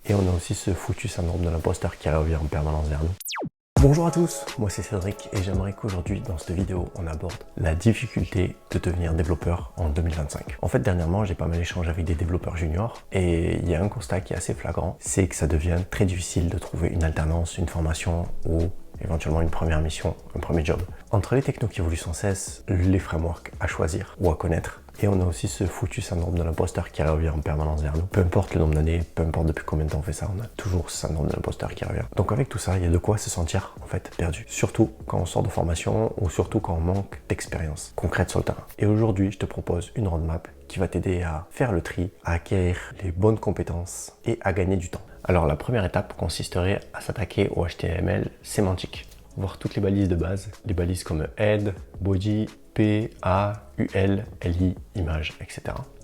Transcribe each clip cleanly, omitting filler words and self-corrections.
Et on a aussi ce foutu syndrome de l'imposteur qui revient en permanence vers nous. Bonjour à tous, moi c'est Cédric et j'aimerais qu'aujourd'hui dans cette vidéo on aborde la difficulté de devenir développeur en 2025. En fait dernièrement j'ai pas mal échangé avec des développeurs juniors et il y a un constat qui est assez flagrant, c'est que ça devient très difficile de trouver une alternance, une formation ou éventuellement une première mission, un premier job. Entre les technos qui évoluent sans cesse, les frameworks à choisir ou à connaître, et on a aussi ce foutu syndrome de l'imposteur qui revient en permanence vers nous. Peu importe le nombre d'années, peu importe depuis combien de temps on fait ça, on a toujours ce syndrome de l'imposteur qui revient. Donc avec tout ça, il y a de quoi se sentir en fait perdu. Surtout quand on sort de formation ou surtout quand on manque d'expérience concrète sur le terrain. Et aujourd'hui, je te propose une roadmap qui va t'aider à faire le tri, à acquérir les bonnes compétences et à gagner du temps. Alors la première étape consisterait à s'attaquer au HTML sémantique. Voir toutes les balises de base, les balises comme head, body, P, A, UL, LI, image, etc.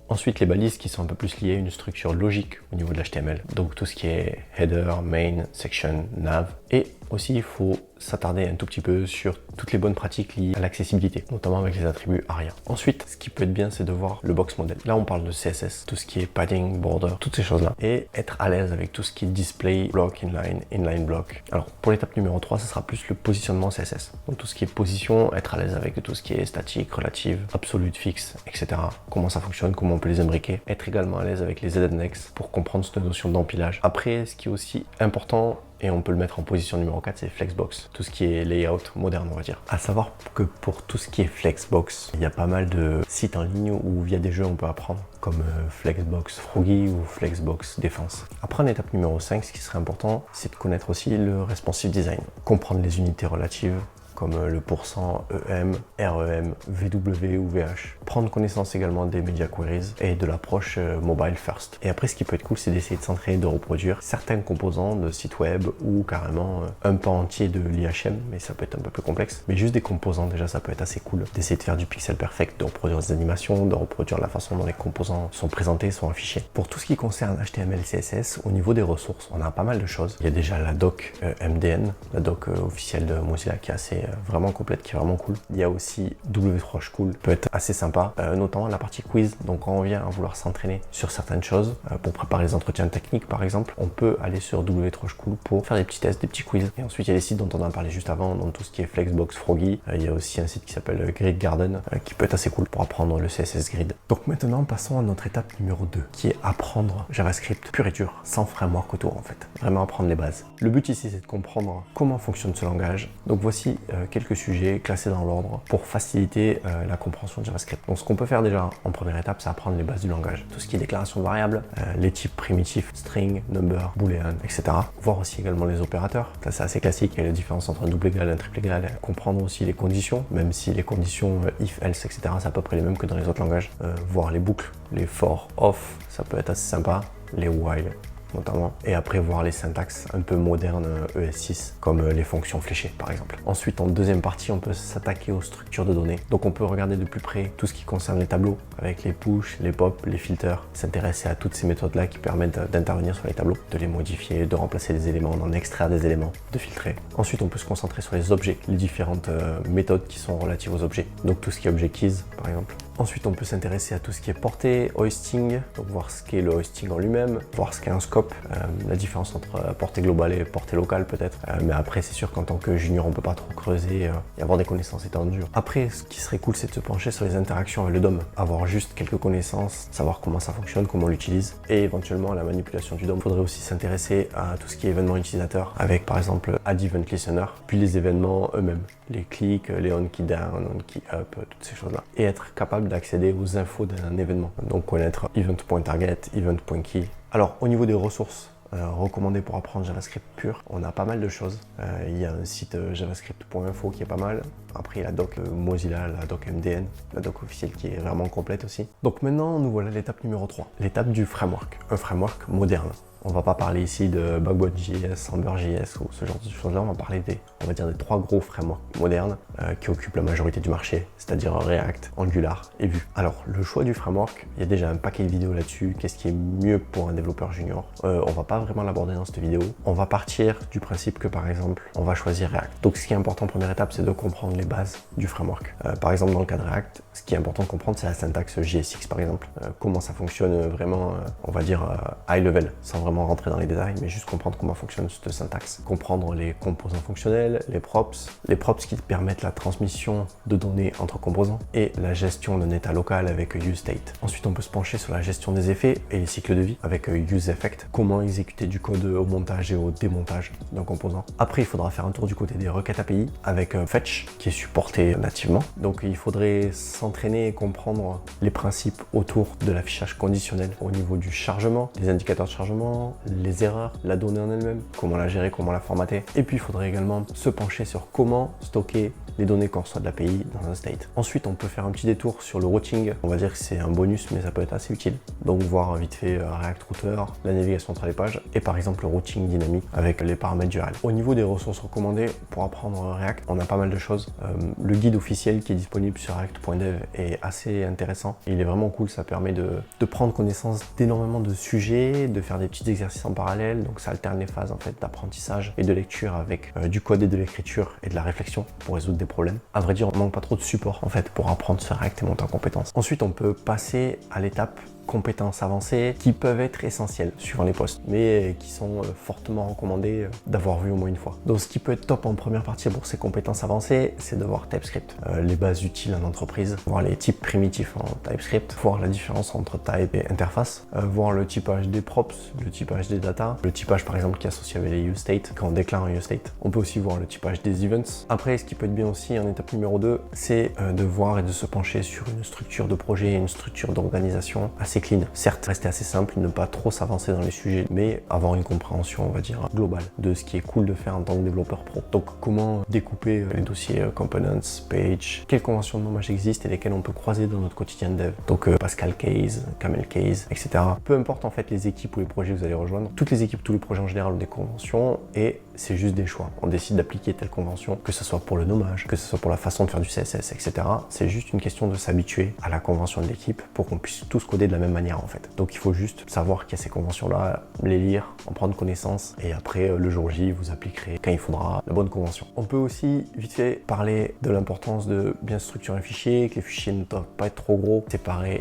Ensuite, les balises qui sont un peu plus liées à une structure logique au niveau de l'HTML. Donc tout ce qui est header, main, section, nav. Et aussi, il faut s'attarder un tout petit peu sur toutes les bonnes pratiques liées à l'accessibilité, notamment avec les attributs ARIA. Ensuite, ce qui peut être bien, c'est de voir le box model. Là, on parle de CSS, tout ce qui est padding, border, toutes ces choses-là. Et être à l'aise avec tout ce qui est display, block, inline block. Alors, pour l'étape numéro 3, ce sera plus le positionnement CSS. Donc tout ce qui est position, être à l'aise avec tout ce qui est statique, relative, absolute, fixe, etc. Comment ça fonctionne, comment on peut les imbriquer. Être également à l'aise avec les Z-index pour comprendre cette notion d'empilage. Après, ce qui est aussi important, et on peut le mettre en position numéro 4, c'est Flexbox. Tout ce qui est layout moderne, on va dire. À savoir que pour tout ce qui est Flexbox, il y a pas mal de sites en ligne où via des jeux on peut apprendre, comme Flexbox Froggy ou Flexbox Défense. Après, en étape numéro 5, ce qui serait important, c'est de connaître aussi le responsive design. Comprendre les unités relatives, comme le pourcent EM, REM, VW ou VH. Prendre connaissance également des media queries et de l'approche mobile first. Et après, ce qui peut être cool, c'est d'essayer de s'entraîner, de reproduire certains composants de sites web ou carrément un pan entier de l'IHM, mais ça peut être un peu plus complexe. Mais juste des composants, déjà, ça peut être assez cool. D'essayer de faire du pixel perfect, de reproduire des animations, de reproduire la façon dont les composants sont présentés, sont affichés. Pour tout ce qui concerne HTML, CSS, au niveau des ressources, on a pas mal de choses. Il y a déjà la doc MDN, la doc officielle de Mozilla qui est assez vraiment complète, qui est vraiment cool. Il y a aussi W3 School, peut être assez sympa, notamment la partie quiz. Donc quand on vient à vouloir s'entraîner sur certaines choses, pour préparer les entretiens techniques par exemple, on peut aller sur W3 School pour faire des petits tests, des petits quiz. Et ensuite il y a les sites dont on a parlé juste avant, donc tout ce qui est Flexbox Froggy. Il y a aussi un site qui s'appelle Grid Garden, qui peut être assez cool pour apprendre le CSS Grid. Donc maintenant passons à notre étape numéro 2, qui est apprendre JavaScript pur et dur, sans framework autour en fait. Vraiment apprendre les bases. Le but ici c'est de comprendre comment fonctionne ce langage. Donc voici quelques sujets classés dans l'ordre pour faciliter la compréhension de JavaScript. Donc ce qu'on peut faire déjà en première étape, c'est apprendre les bases du langage. Tout ce qui est déclaration de variables, les types primitifs, string, number, boolean, etc. Voir aussi également les opérateurs. Ça c'est assez classique, il y a la différence entre un double égal et un triple égal. Comprendre aussi les conditions, même si les conditions if, else, etc. c'est à peu près les mêmes que dans les autres langages. Voir les boucles, les for, off, ça peut être assez sympa. Les while notamment, et après voir les syntaxes un peu modernes ES6 comme les fonctions fléchées par exemple. Ensuite en deuxième partie on peut s'attaquer aux structures de données, donc on peut regarder de plus près tout ce qui concerne les tableaux avec les push, les pop, les filters, s'intéresser à toutes ces méthodes là qui permettent d'intervenir sur les tableaux, de les modifier, de remplacer des éléments, d'en extraire des éléments, de filtrer. Ensuite on peut se concentrer sur les objets, les différentes méthodes qui sont relatives aux objets, donc tout ce qui est object keys par exemple. Ensuite, on peut s'intéresser à tout ce qui est portée, hoisting, donc voir ce qu'est le hoisting en lui-même, voir ce qu'est un scope, la différence entre portée globale et portée locale peut-être. Mais après, c'est sûr qu'en tant que junior, on peut pas trop creuser et avoir des connaissances étendues. Après, ce qui serait cool, c'est de se pencher sur les interactions avec le DOM, avoir juste quelques connaissances, savoir comment ça fonctionne, comment on l'utilise, et éventuellement à la manipulation du DOM. Il faudrait aussi s'intéresser à tout ce qui est événements utilisateurs, avec par exemple Add Event Listener, puis les événements eux-mêmes, les clics, les on key down, on key up, toutes ces choses-là, et être capable d'accéder aux infos d'un événement. Donc connaître event.target, event.key. Alors au niveau des ressources recommandées pour apprendre JavaScript pur, on a pas mal de choses. Il y a un site javascript.info qui est pas mal. Après il y a la doc Mozilla, la doc MDN, la doc officielle qui est vraiment complète aussi. Donc maintenant nous voilà à l'étape numéro 3, l'étape du framework, un framework moderne. On va pas parler ici de Backbone.js, Ember.js ou ce genre de choses-là. On va parler des 3 gros frameworks modernes qui occupent la majorité du marché, c'est-à-dire React, Angular et Vue. Alors, le choix du framework, il y a déjà un paquet de vidéos là-dessus. Qu'est-ce qui est mieux pour un développeur junior? On va pas vraiment l'aborder dans cette vidéo. On va partir du principe que, par exemple, on va choisir React. Donc, ce qui est important en première étape, c'est de comprendre les bases du framework. Par exemple, dans le cas de React, ce qui est important de comprendre, c'est la syntaxe JSX, par exemple. Comment ça fonctionne vraiment, on va dire, high level, sans vraiment vraiment rentrer dans les détails, mais juste comprendre comment fonctionne cette syntaxe. Comprendre les composants fonctionnels, les props qui permettent la transmission de données entre composants et la gestion d'un état local avec useState. Ensuite, on peut se pencher sur la gestion des effets et les cycles de vie avec useEffect. Comment exécuter du code au montage et au démontage d'un composant. Après, il faudra faire un tour du côté des requêtes API avec Fetch qui est supporté nativement. Donc, il faudrait s'entraîner et comprendre les principes autour de l'affichage conditionnel au niveau du chargement, des indicateurs de chargement, les erreurs, la donnée en elle-même, comment la gérer, comment la formater. Et puis, il faudrait également se pencher sur comment stocker les données qu'on reçoit de l'API dans un state. Ensuite, on peut faire un petit détour sur le routing. On va dire que c'est un bonus, mais ça peut être assez utile. Donc, voir vite fait React Router, la navigation entre les pages et par exemple le routing dynamique avec les paramètres du RL. Au niveau des ressources recommandées pour apprendre React, on a pas mal de choses. Le guide officiel qui est disponible sur react.dev est assez intéressant. Il est vraiment cool, ça permet de prendre connaissance d'énormément de sujets, de faire des petits exercices en parallèle. Donc, ça alterne les phases en fait d'apprentissage et de lecture avec du code et de l'écriture et de la réflexion pour résoudre des problèmes. À vrai dire, on manque pas trop de support en fait pour apprendre ce React et monter en compétences. Ensuite, on peut passer à l'étape compétences avancées qui peuvent être essentielles suivant les postes, mais qui sont fortement recommandées d'avoir vu au moins une fois. Donc, ce qui peut être top en première partie pour ces compétences avancées, c'est de voir TypeScript, les bases utiles en entreprise, voir les types primitifs en TypeScript, voir la différence entre type et interface, voir le typage des props, le typage des data, le typage par exemple qui est associé avec les useState quand on déclare un useState. On peut aussi voir le typage des events. Après, ce qui peut être bien aussi en étape numéro 2, c'est de voir et de se pencher sur une structure de projet, une structure d'organisation assez clean. Certes, rester assez simple, ne pas trop s'avancer dans les sujets, mais avoir une compréhension, on va dire, globale de ce qui est cool de faire en tant que développeur pro. Donc, comment découper les dossiers components, page, quelles conventions de nommage existent et lesquelles on peut croiser dans notre quotidien de dev. Donc, Pascal Case, Camel Case, etc. Peu importe en fait les équipes ou les projets que vous allez rejoindre. Toutes les équipes, tous les projets en général ont des conventions et c'est juste des choix. On décide d'appliquer telle convention, que ce soit pour le nommage, que ce soit pour la façon de faire du CSS, etc. C'est juste une question de s'habituer à la convention de l'équipe pour qu'on puisse tous coder de la même manière en fait. Donc il faut juste savoir qu'il y a ces conventions-là, les lire, en prendre connaissance et après le jour J, vous appliquerez quand il faudra la bonne convention. On peut aussi vite fait parler de l'importance de bien structurer un fichier, que les fichiers ne doivent pas être trop gros,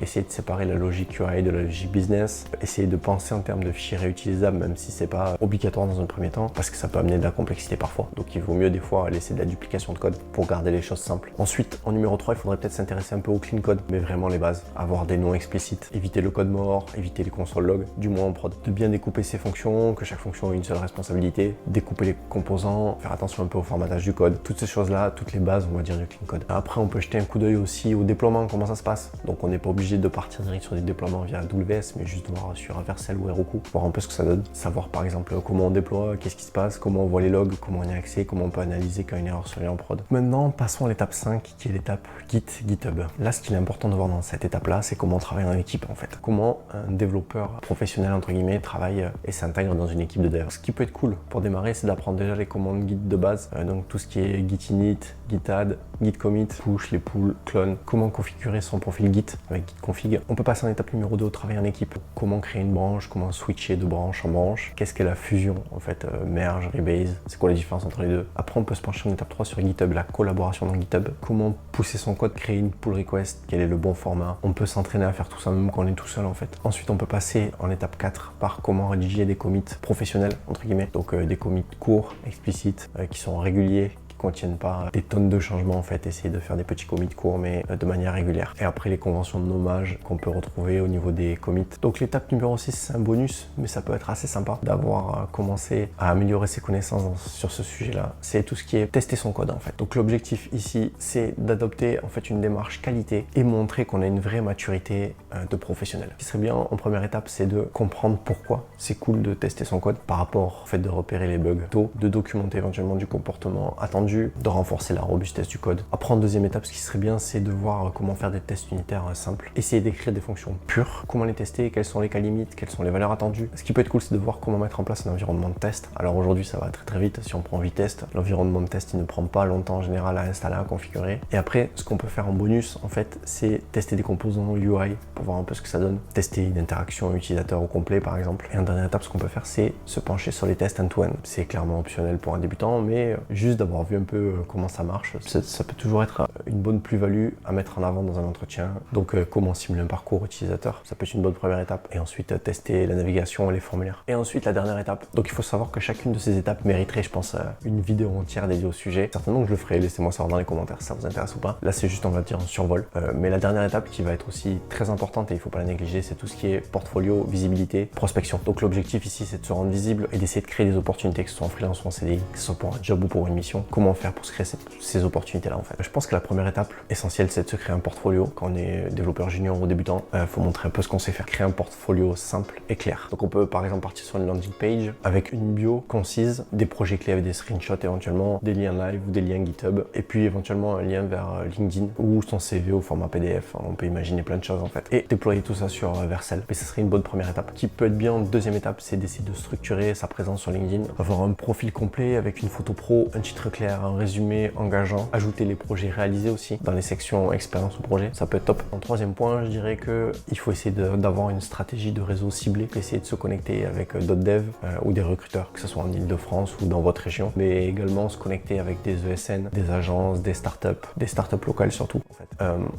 essayer de séparer la logique UI de la logique business, essayer de penser en termes de fichiers réutilisables même si c'est pas obligatoire dans un premier temps parce que ça peut amener de la complexité parfois. Donc il vaut mieux des fois laisser de la duplication de code pour garder les choses simples. Ensuite, en numéro 3, il faudrait peut-être s'intéresser un peu au clean code, mais vraiment les bases, avoir des noms explicites, éviter le code mort, éviter les console logs, du moins en prod. De bien découper ses fonctions, que chaque fonction ait une seule responsabilité, découper les composants, faire attention un peu au formatage du code, toutes ces choses-là, toutes les bases, on va dire, du clean code. Après, on peut jeter un coup d'œil aussi au déploiement, comment ça se passe. Donc on n'est pas obligé de partir direct sur des déploiements via AWS, mais juste voir sur Vercel ou Heroku, voir un peu ce que ça donne, savoir par exemple comment on déploie, qu'est-ce qui se passe, comment on voit les logs, comment on y a accès, comment on peut analyser quand une erreur se en prod. Maintenant, passons à l'étape 5, qui est l'étape GitHub. Là, ce qu'il est important de voir dans cette étape-là, c'est comment on travaille en équipe en fait. Comment un développeur professionnel entre guillemets travaille et s'intègre dans une équipe de dev. Ce qui peut être cool pour démarrer, c'est d'apprendre déjà les commandes Git de base, donc tout ce qui est git init, git add, git commit, push, les pulls, clone, comment configurer son profil Git avec git config. On peut passer en étape numéro 2 au travail en équipe. Comment créer une branche, comment switcher de branche en branche, qu'est-ce qu'est la fusion en fait, merge, rebase, c'est quoi la différence entre les deux. Après on peut se pencher en étape 3 sur GitHub, la collaboration dans GitHub, comment pousser son code, créer une pull request, quel est le bon format. On peut s'entraîner à faire tout ça même quand on est tout seul en fait. Ensuite on peut passer en étape 4 par comment rédiger des commits professionnels entre guillemets, donc des commits courts, explicites, qui sont réguliers, contiennent pas des tonnes de changements en fait, essayer de faire des petits commits courts mais de manière régulière. Et après les conventions de nommage qu'on peut retrouver au niveau des commits. Donc l'étape numéro 6 c'est un bonus mais ça peut être assez sympa d'avoir commencé à améliorer ses connaissances sur ce sujet là. C'est tout ce qui est tester son code en fait. Donc l'objectif ici c'est d'adopter en fait une démarche qualité et montrer qu'on a une vraie maturité de professionnel. Ce qui serait bien en première étape c'est de comprendre pourquoi c'est cool de tester son code par rapport au fait de repérer les bugs tôt, de documenter éventuellement du comportement attendu, de renforcer la robustesse du code. Après en deuxième étape, ce qui serait bien, c'est de voir comment faire des tests unitaires simples. Essayer d'écrire des fonctions pures, comment les tester, quels sont les cas limites, quelles sont les valeurs attendues. Ce qui peut être cool, c'est de voir comment mettre en place un environnement de test. Alors aujourd'hui, ça va très vite. Si on prend Vitest, l'environnement de test, il ne prend pas longtemps en général à installer, à configurer. Et après, ce qu'on peut faire en bonus, en fait, c'est tester des composants UI pour voir un peu ce que ça donne. Tester une interaction utilisateur au complet, par exemple. Et en dernière étape, ce qu'on peut faire, c'est se pencher sur les tests end-to-end. C'est clairement optionnel pour un débutant, mais juste d'avoir vu un peu comment ça marche. Ça peut toujours être une bonne plus-value à mettre en avant dans un entretien. Donc comment simuler un parcours utilisateur, ça peut être une bonne première étape. Et ensuite tester la navigation et les formulaires. Et ensuite la dernière étape. Donc il faut savoir que chacune de ces étapes mériterait, je pense, une vidéo entière dédiée au sujet. Certainement que je le ferai, laissez-moi savoir dans les commentaires si ça vous intéresse ou pas. Là c'est juste, on va dire, un survol. Mais la dernière étape qui va être aussi très importante et il ne faut pas la négliger, c'est tout ce qui est portfolio, visibilité, prospection. Donc l'objectif ici c'est de se rendre visible et d'essayer de créer des opportunités, que ce soit en freelance ou en CDI, que ce soit pour un job ou pour une mission. Comment faire pour se créer ces opportunités là en fait. Je pense que la première étape essentielle c'est de se créer un portfolio. Quand on est développeur junior ou débutant, faut montrer un peu ce qu'on sait faire. Créer un portfolio simple et clair. Donc on peut par exemple partir sur une landing page avec une bio concise, des projets clés avec des screenshots éventuellement, des liens live ou des liens GitHub, et puis éventuellement un lien vers LinkedIn ou son CV au format PDF. On peut imaginer plein de choses en fait. Et déployer tout ça sur Vercel. Mais ce serait une bonne première étape. Qui peut être bien en deuxième étape, c'est d'essayer de structurer sa présence sur LinkedIn, avoir un profil complet avec une photo pro, un titre clair, un résumé engageant, ajouter les projets réalisés aussi dans les sections expérience ou projet, ça peut être top. En troisième point, je dirais que il faut essayer d'avoir une stratégie de réseau ciblé, essayer de se connecter avec d'autres devs ou des recruteurs, que ce soit en Ile-de-France ou dans votre région, mais également se connecter avec des ESN, des agences, des startups locales surtout.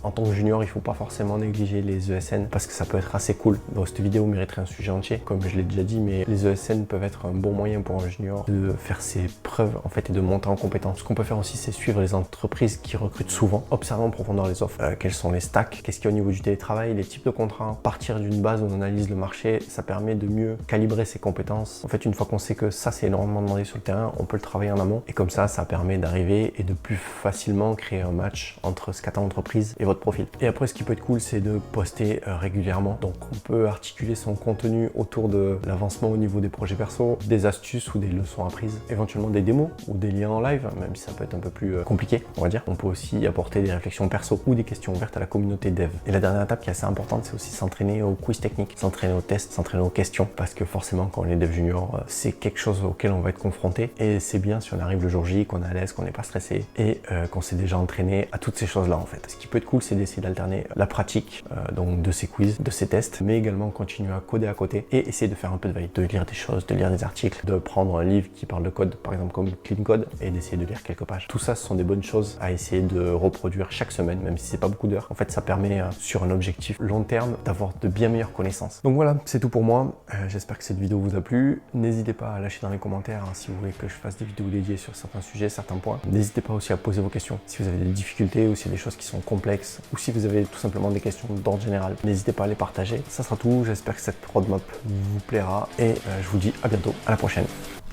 En tant que junior, il ne faut pas forcément négliger les ESN parce que ça peut être assez cool. Donc cette vidéo mériterait un sujet entier, comme je l'ai déjà dit, mais les ESN peuvent être un bon moyen pour un junior de faire ses preuves en fait et de monter en compétence. Ce qu'on peut faire aussi, c'est suivre les entreprises qui recrutent souvent, observer en profondeur les offres, quels sont les stacks, qu'est-ce qu'il y a au niveau du télétravail, les types de contrats. Partir d'une base où on analyse le marché, ça permet de mieux calibrer ses compétences. En fait, une fois qu'on sait que ça c'est énormément demandé sur le terrain, on peut le travailler en amont et comme ça permet d'arriver et de plus facilement créer un match entre ce qu'attend l'entreprise et votre profil. Et après, ce qui peut être cool, c'est de poster régulièrement. Donc on peut articuler son contenu autour de l'avancement au niveau des projets perso, des astuces ou des leçons apprises, éventuellement des démos ou des liens en live, même si ça peut être un peu plus compliqué, on va dire. On peut aussi apporter des réflexions perso ou des questions ouvertes à la communauté dev. Et la dernière étape qui est assez importante, c'est aussi s'entraîner aux quiz techniques, s'entraîner aux tests, s'entraîner aux questions, parce que forcément quand on est dev junior, c'est quelque chose auquel on va être confronté et c'est bien si on arrive le jour J, qu'on est à l'aise, qu'on n'est pas stressé et qu'on s'est déjà entraîné à toutes ces choses-là en fait. Ce qui peut être cool, c'est d'essayer d'alterner la pratique donc de ces quiz, de ces tests, mais également continuer à coder à côté et essayer de faire un peu de veille, de lire des choses, de lire des articles, de prendre un livre qui parle de code, par exemple comme Clean Code, et d'essayer de lire quelques pages. Tout ça, ce sont des bonnes choses à essayer de reproduire chaque semaine, même si c'est pas beaucoup d'heures. En fait, ça permet sur un objectif long terme d'avoir de bien meilleures connaissances. Donc voilà, c'est tout pour moi. J'espère que cette vidéo vous a plu. N'hésitez pas à lâcher dans les commentaires si vous voulez que je fasse des vidéos dédiées sur certains sujets, certains points. N'hésitez pas aussi à poser vos questions. Si vous avez des difficultés ou si des choses qui sont complexes ou si vous avez tout simplement des questions d'ordre général, n'hésitez pas à les partager. Ça sera tout. J'espère que cette roadmap vous plaira et je vous dis à bientôt. À la prochaine.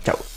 Ciao.